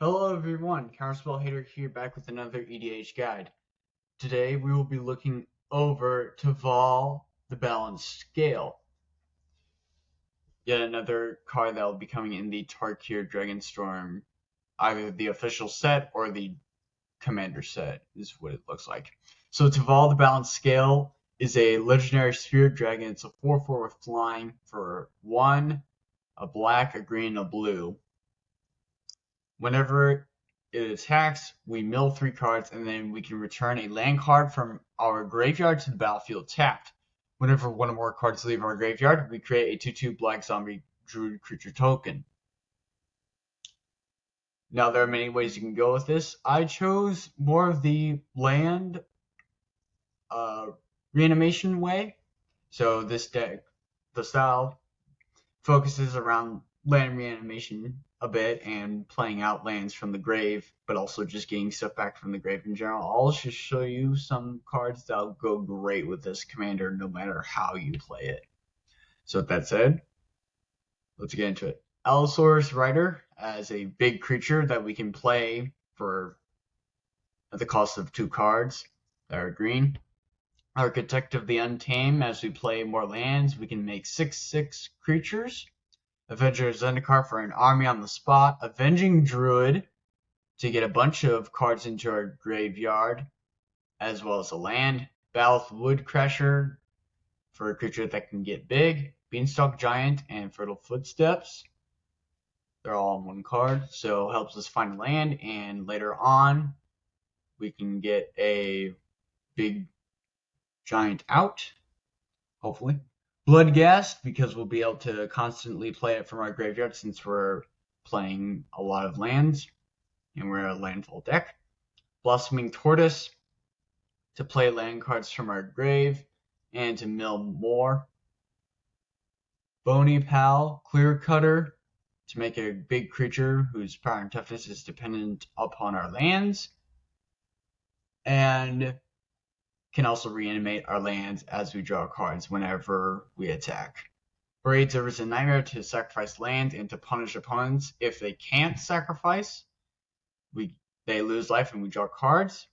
Hello everyone, Counterspell Hater here back with another EDH guide. Today we will be looking over Teval, the Balanced Scale. Yet another card that will be coming in the Tarkir Dragonstorm, either the official set or the commander set is what it looks like. So Teval, the Balanced Scale is a legendary spirit dragon. It's a 4/4 with flying for 1, a black, a green, a blue. Whenever it attacks, we mill 3 cards, and then we can return a land card from our graveyard to the battlefield tapped. Whenever one or more cards leave our graveyard, we create a 2/2 black zombie druid creature token. Now, there are many ways you can go with this. I chose more of the land reanimation way. So this deck, the style, focuses around land reanimation a bit and playing out lands from the grave, but also just getting stuff back from the grave in general. I'll just show you some cards that'll go great with this commander no matter how you play it. So with that said, let's get into it. Allosaurus Rider as a big creature that we can play for at the cost of 2 cards that are green. Architect of the Untamed, as we play more lands, we can make 6/6 creatures. Avenger Zendikar for an army on the spot. Avenging Druid to get a bunch of cards into our graveyard, as well as a land. Balth Woodcrasher for a creature that can get big. Beanstalk Giant and Fertile Footsteps. They're all on one card, so helps us find land, and later on we can get a big giant out, hopefully. Bloodghast, because we'll be able to constantly play it from our graveyard since we're playing a lot of lands and we're a landfall deck. Blossoming Tortoise to play land cards from our grave and to mill more. Bony Pal, Clear Cutter to make a big creature whose power and toughness is dependent upon our lands, and can also reanimate our lands as we draw cards whenever we attack. Braids of Risen Nightmare to sacrifice land and to punish opponents. If they can't sacrifice, they lose life and we draw cards.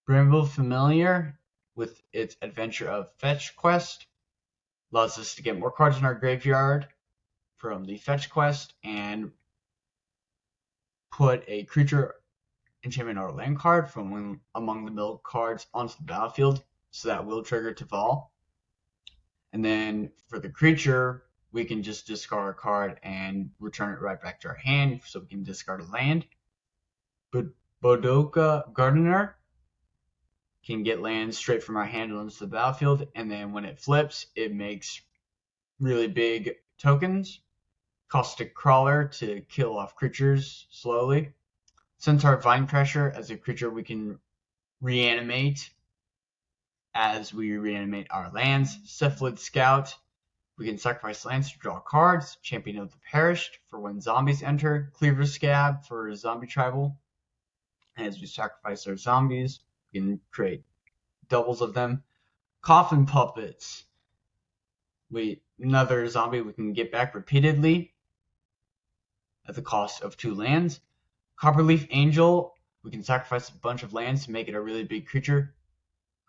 Brimble Familiar, with its Adventure of Fetch quest, allows us to get more cards in our graveyard from the Fetch quest and put a creature enchantment or land card from among the milled cards onto the battlefield, so that will trigger Teval. And then for the creature, we can just discard a card and return it right back to our hand, so we can discard a land. But Bodoka Gardener can get lands straight from our hand onto the battlefield, and then when it flips, it makes really big tokens. Caustic Crawler to kill off creatures slowly. Centaur Vinecrusher as a creature we can reanimate as we reanimate our lands. Cephalid Scout, we can sacrifice lands to draw cards. Champion of the Perished for when zombies enter. Cleaver Scab for zombie tribal. As we sacrifice our zombies, we can create doubles of them. Coffin Puppets, another zombie we can get back repeatedly at the cost of 2 lands. Copperleaf Angel, we can sacrifice a bunch of lands to make it a really big creature.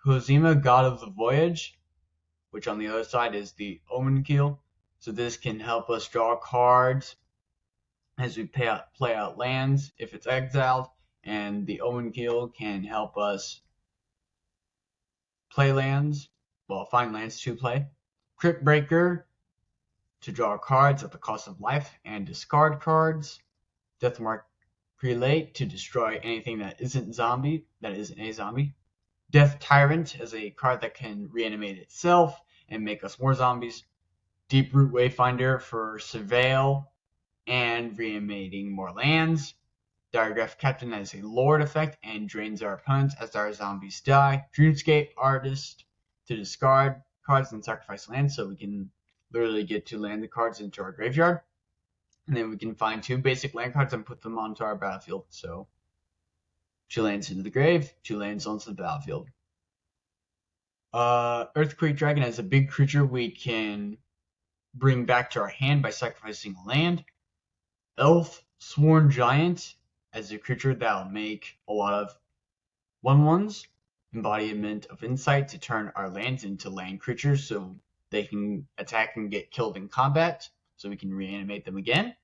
Hozima, God of the Voyage, which on the other side is the Omenkeel. So this can help us draw cards as we play out lands if it's exiled, and the Omenkeel can help us play lands, find lands to play. Crypt Breaker to draw cards at the cost of life and discard cards. Deathmark Prelate to destroy anything that isn't a zombie. Death Tyrant as a card that can reanimate itself and make us more zombies. Deeproot Wayfinder for Surveil and reanimating more lands. Diregraph Captain as a Lord effect and drains our opponents as our zombies die. Dreamscape Artist to discard cards and sacrifice lands, so we can literally get 2 land cards into our graveyard. And then we can find 2 basic land cards and put them onto our battlefield. So 2 lands into the grave, 2 lands onto the battlefield. Earthquake Dragon as a big creature we can bring back to our hand by sacrificing a land. Elf Sworn Giant as a creature that'll make a lot of 1/1s. Embodiment of Insight to turn our lands into land creatures so they can attack and get killed in combat, so we can reanimate them again.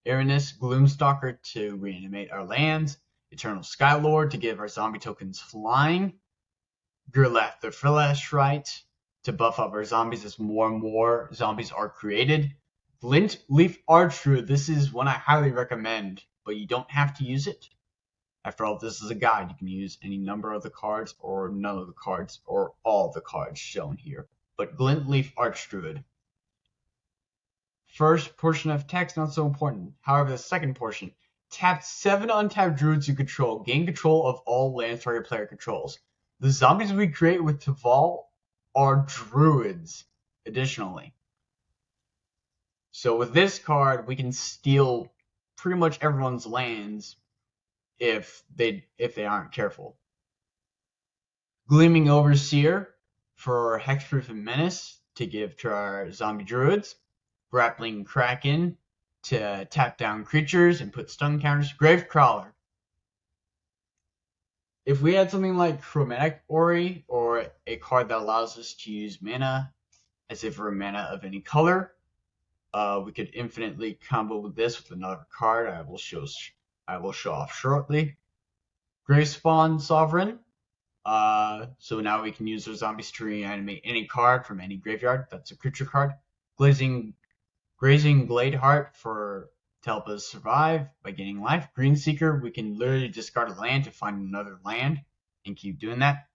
Aranus Gloomstalker to reanimate our lands. Eternal Skylord to give our zombie tokens flying. Gurlath the Fleshlight to buff up our zombies as more and more zombies are created. Glint Leaf Archdruid, this is one I highly recommend, but you don't have to use it. After all, this is a guide. You can use any number of the cards, or none of the cards, or all of the cards shown here. But Glint Leaf Archdruid. First portion of text, not so important. However, the second portion. Tap 7 untapped druids you control. Gain control of all lands target player controls. The zombies we create with Teval are druids, additionally. So with this card, we can steal pretty much everyone's lands if they aren't careful. Gleaming Overseer for Hexproof and Menace to give to our zombie druids. Grappling Kraken to tap down creatures and put stun counters. Gravecrawler. If we had something like Chromatic Ori, or a card that allows us to use mana as if we're mana of any color, we could infinitely combo with this with another card I will show off shortly. Gravespawn Sovereign. So now we can use our zombies to reanimate any card from any graveyard. That's a creature card. Grazing Gladeheart to help us survive by gaining life. Greenseeker, we can literally discard a land to find another land and keep doing that.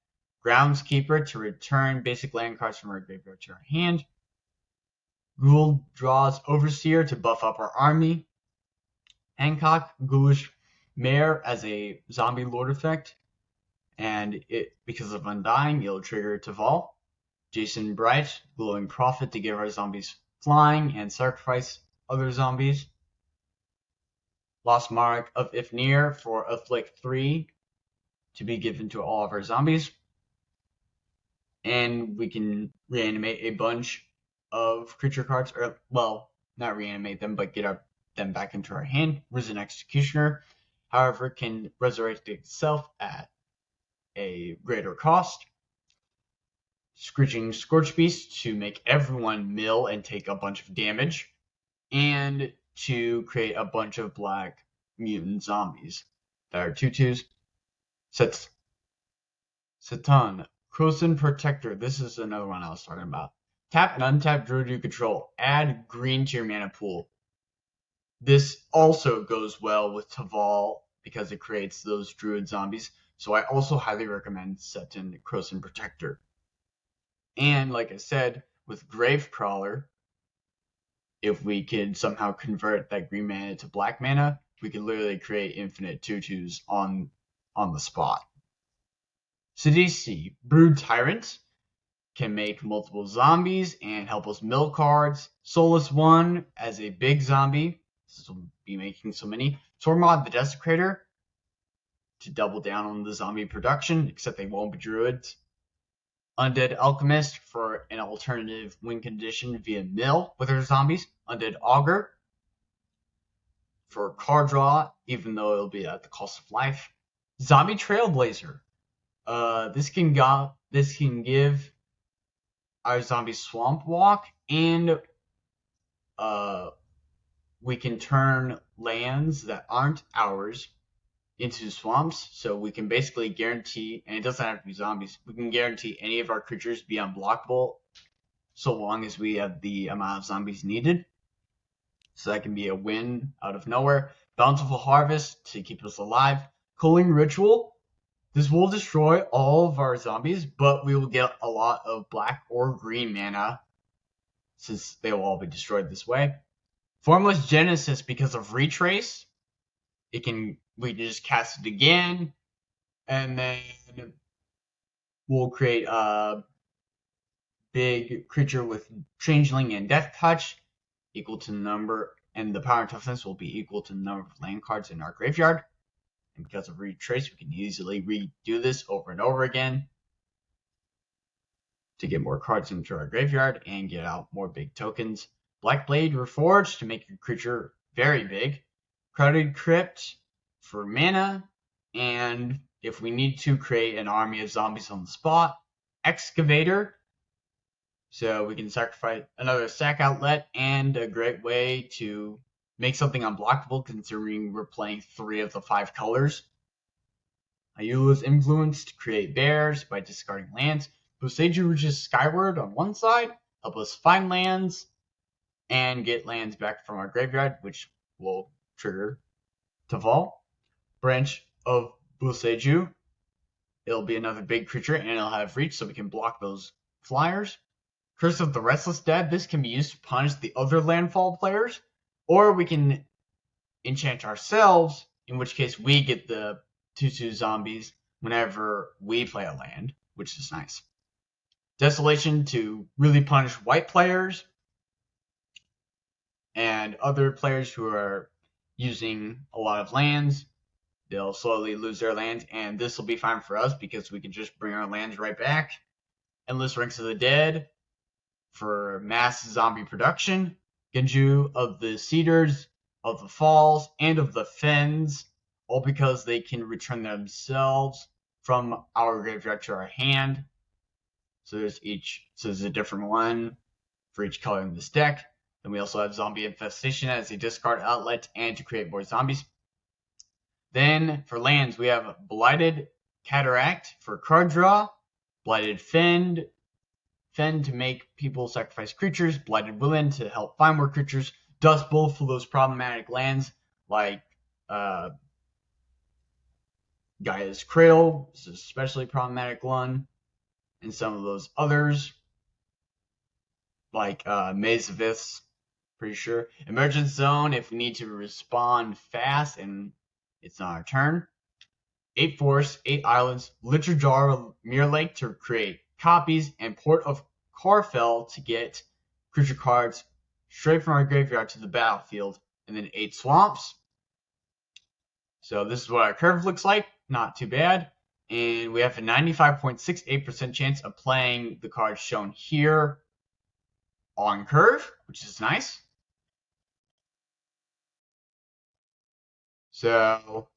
Groundskeeper to return basic land cards from our graveyard to our hand. Ghoul-Draw's Overseer to buff up our army. Hancock, Ghoulish Mare as a zombie lord effect, and because of Undying, it'll trigger Teval. Jason Bright, Glowing Prophet to give our zombies flying and sacrifice other zombies. Lost Monarch of Ifnir for Afflict 3 to be given to all of our zombies. And we can reanimate a bunch of creature cards, or, well, not reanimate them, but get them back into our hand. Risen Executioner, however, can resurrect itself at a greater cost. Screeching Scorchbeast to make everyone mill and take a bunch of damage, and to create a bunch of black mutant zombies that are 2/2s. Satan, Krosan Protector. This is another one I was talking about. Tap an untapped druid you control. Add green to your mana pool. This also goes well with Teval because it creates those druid zombies. So I also highly recommend Satan Krosan Protector. And like I said, with Gravecrawler, if we could somehow convert that green mana to black mana, we could literally create infinite 2/2s on the spot. Sidisi, Brood Tyrant, can make multiple zombies and help us mill cards. Soulless One as a big zombie. This will be making so many. Tormod the Desecrator to double down on the zombie production, except they won't be druids. Undead Alchemist for an alternative win condition via mill with our zombies. Undead Augur for card draw, even though it'll be at the cost of life. Zombie Trailblazer. This can give our zombie Swamp Walk, and we can turn lands that aren't ours into swamps, so we can basically guarantee, and it doesn't have to be zombies, we can guarantee any of our creatures be unblockable so long as we have the amount of zombies needed. So that can be a win out of nowhere. Bountiful Harvest to keep us alive. Culling Ritual. This will destroy all of our zombies, but we will get a lot of black or green mana since they will all be destroyed this way. Formless Genesis, because of Retrace, we can just cast it again, and then we'll create a big creature with Changeling and Death Touch, equal to the number, and the power and toughness will be equal to the number of land cards in our graveyard. And because of Retrace, we can easily redo this over and over again to get more cards into our graveyard and get out more big tokens. Blackblade Reforged to make your creature very big. Crowded Crypt for mana, and if we need to create an army of zombies on the spot, Excavator, so we can sacrifice another sack outlet, and a great way to make something unblockable considering we're playing 3 of the 5 colors. Ayula's Influence to create bears by discarding lands. Boseiju reaches Skyward on one side, help us find lands, and get lands back from our graveyard, which will trigger Teval. Branch of Boseiju. It'll be another big creature, and it'll have reach, so we can block those flyers. Curse of the Restless Dead. This can be used to punish the other landfall players, or we can enchant ourselves, in which case we get the 2/2 zombies whenever we play a land, which is nice. Desolation to really punish white players and other players who are using a lot of lands. They'll slowly lose their lands, and this will be fine for us because we can just bring our lands right back. Endless Ranks of the Dead for mass zombie production. Genju of the Cedars, of the Falls, and of the Fens, all because they can return themselves from our graveyard to our hand. So there's a different one for each color in this deck. Then we also have Zombie Infestation as a discard outlet and to create more zombies. Then for lands, we have Blighted Cataract for card draw, Blighted Fend to make people sacrifice creatures, Blighted Woodland to help find more creatures, Dust Bowl for those problematic lands like Gaia's Cradle, this is an especially problematic one, and some of those others like Maze of Iths, pretty sure. Emergence Zone if we need to respond fast and it's not our turn. 8 forests, 8 islands, Liturjar Mirror Lake to create copies, and Port of Carfell to get creature cards straight from our graveyard to the battlefield, and then 8 swamps. So this is what our curve looks like, not too bad. And we have a 95.68% chance of playing the cards shown here on curve, which is nice. So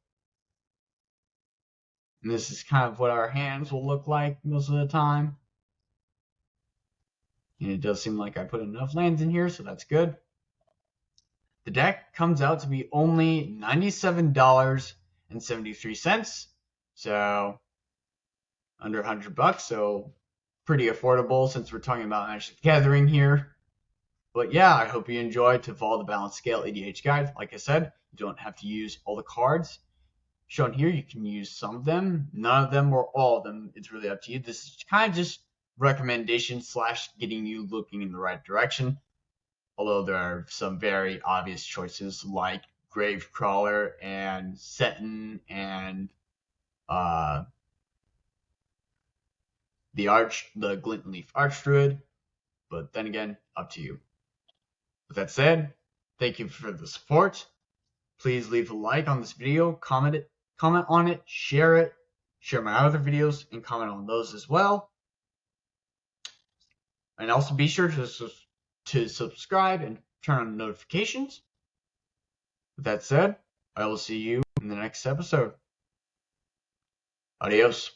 this is kind of what our hands will look like most of the time. And it does seem like I put enough lands in here, so that's good. The deck comes out to be only $97.73, so under $100, so pretty affordable since we're talking about Magic the Gathering here. But yeah, I hope you enjoyed Teval the Balanced Scale EDH guide. Like I said, you don't have to use all the cards shown here. You can use some of them, none of them, or all of them. It's really up to you. This is kind of just recommendation / getting you looking in the right direction. Although there are some very obvious choices like Gravecrawler and Seton and the Glintleaf Archdruid. But then again, up to you. With that said, thank you for the support. Please leave a like on this video, comment on it, share my other videos, and comment on those as well. And also be sure to subscribe and turn on notifications. With that said, I will see you in the next episode. Adios.